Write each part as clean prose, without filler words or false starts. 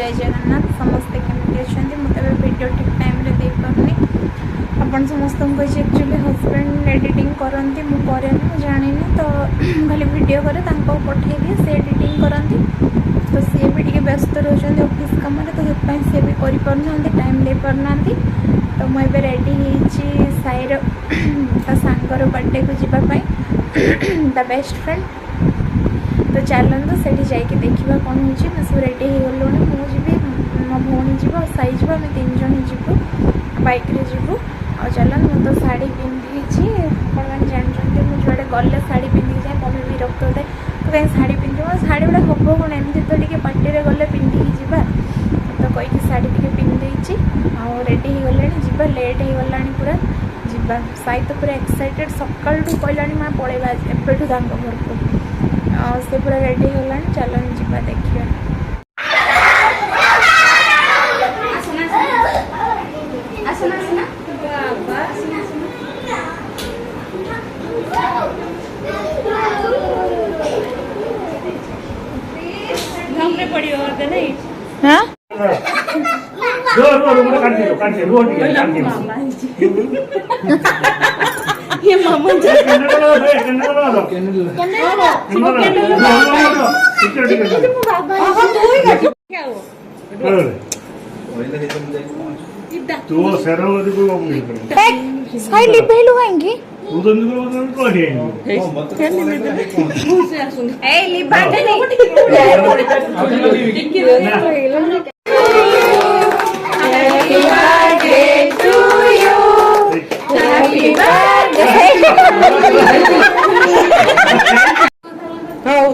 जय जगन्नाथ समस्ते केमती अच्छा मुझे वीडियो ठीक टाइम रे दे पारनी अपन समस्त कही एक्चुअली हजबैंड एडिटिंग करती मुझे जानी तो खाली वीडियो करे पठे दिए से एडिटिंग करती तो सी भी टे व्यस्त रोच ऑफिस कम तो सी भी कर टाइम दे पारना तो मुझे रेडी हो साईर सांगर बर्थडे को जीवाई द बेस्ट फ्रेंड तो चलते से जाकि देखा कौन हो सब रेडी हो गलुँ मुझे मो भौणी जीव साई जीव आम 3 जन जीवु बाइक रे जीवु आ चलन मु तो शाढ़ी पिंधि आप जानते मुझे गले शाढ़ी पिंधि जाए मम्मी विरक्त होता तो कहीं शाढ़ी पिंधि शाढ़ी गुड़ा हम कौन एमती तो टे पार्टी गले पिंधि जा तो कहीकि शाढ़ी टे पिंधि रेडी हो गले जीवा लेट हो गला पूरा जीवा साई तो पूरा एक्साइटेड सकाल कहला माँ पलैबा एबेठू घर को से पूरा रेडी हो चलन जीवा देखिए ये मामा तो सेरवदी को साई लिबेलु आएंगे उधर निकल को आएंगे ए लिबाटे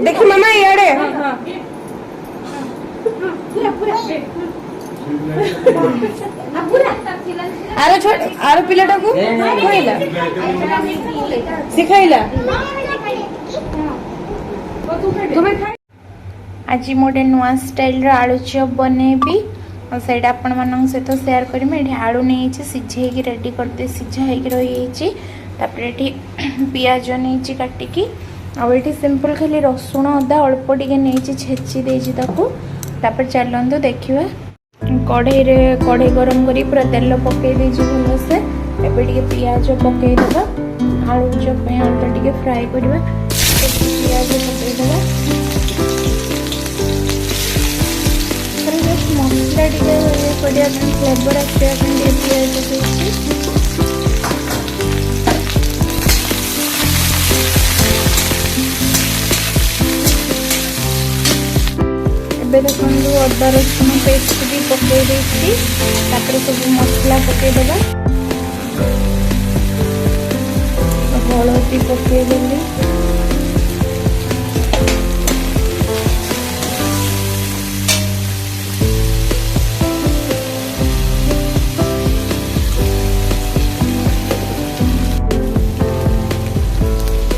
देखो मामा यारे आरो छोड़ आरो पिलाटा को कहला सिखाइला आज मोटे नुआ स्टाइल आलू चॉप बनेबी और सैड आपण मान सहित सेयार करें आलू नहीं सीझे रेडी करदे सीझा हो रही पियाज नहीं काटिकी आठी सिंपल खाली रसुण अदा अल्प टे नहीं छेची देची तापर चलतु देखा कढ़ई गरम कर पूरा तेल पकई भल से एबे पियाज पकईदे आलू चॉप आलूटा टे फ्राए करवा पियाज पकईदे मसला टे फ्लेवर आसपा पियाज पकई देखो अदा रसुण पेस्ट भी पकई सब मसला पकईदे हलदी पकईदेली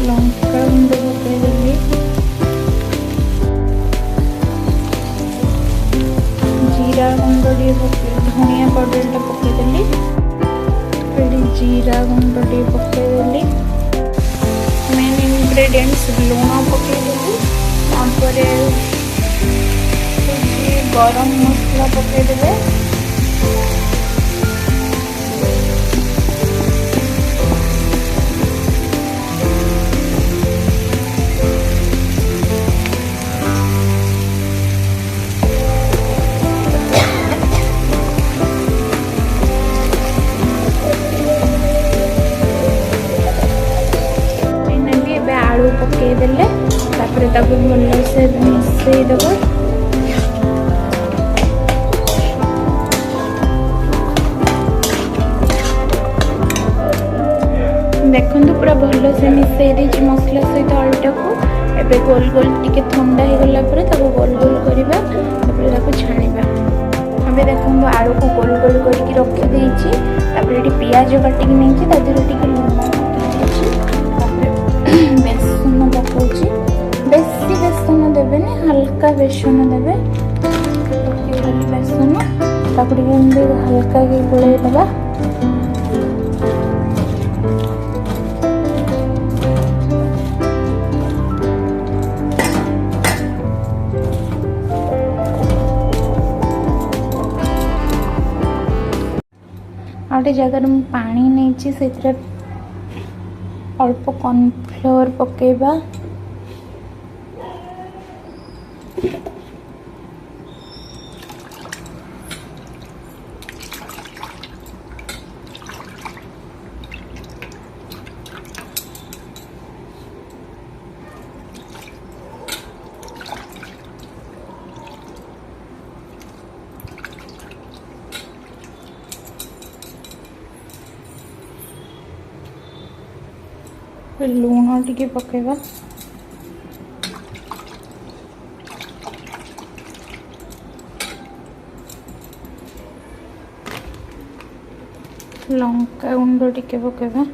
लंका गुंड पकईदेली जीरा गुंड धनिया पाउडर पकईदेली जीरा गुंड पकईदेली मेन इंग्रेडिएंट्स लुण पकईदेली गरम मसला पकईदेवे आलू पकईदेले भल से मिसईदेव देखो पूरा भल से मिसई मसला सहित आलूटा को एबे गोल गोल टिके ठंडा हो गला गोल गोल करवा छाणीबा हमें देखो आलू को गोल गोल करके रखी पियाज काटिक नहीं बेसन पकाउची बेसी बेसन देवे हल्का बेसन देवे बेसन हल्का गोल दबा गोटे जगार पानी नहीं से अल्प कॉर्नफ्लोर पकेबा लुण टिके पकेबा लंका गुंड टिके पकेबा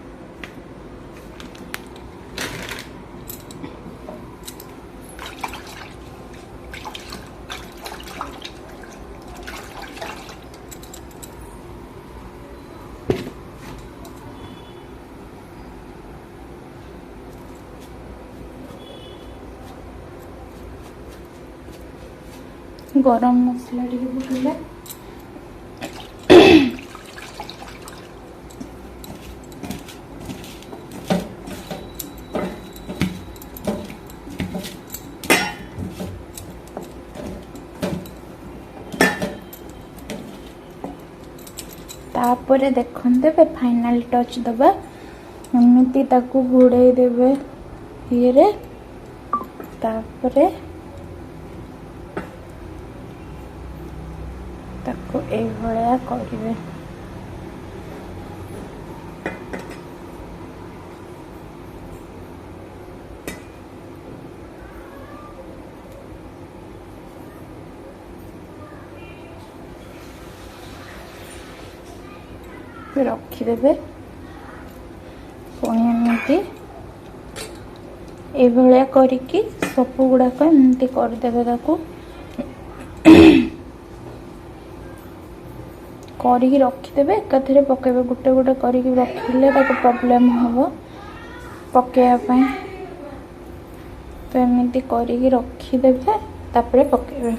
गरम मसला टिके पकेबा तापर देखते फाइनल टच दबा एमती ताकू घोड़े देवे ये तापरे ताको ए भलिया करिवे रखिदेवे पुणी एमती ए भलिया करिकी सब गुड़ाक एमती करदेवे ताकू करी रखिदेवे एकाथरे पकेबे गोटे गोटे करी रखिले ताको प्रॉब्लम हबो पकेया तो एमती करी रखिदेवे तापरे पकेबे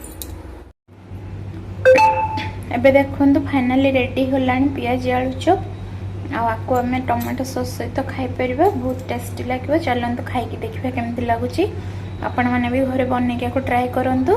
एबे देखंतु फाइनली रेडी होलानी पियाज आलू चॉप आपको आम टमाटो सॉस सहित खाई परिबा बहुत टेस्टी लगे चलते खाई देखिए केमती लगुच आपण मैंने भी घरे बनैक ट्राए करंतु।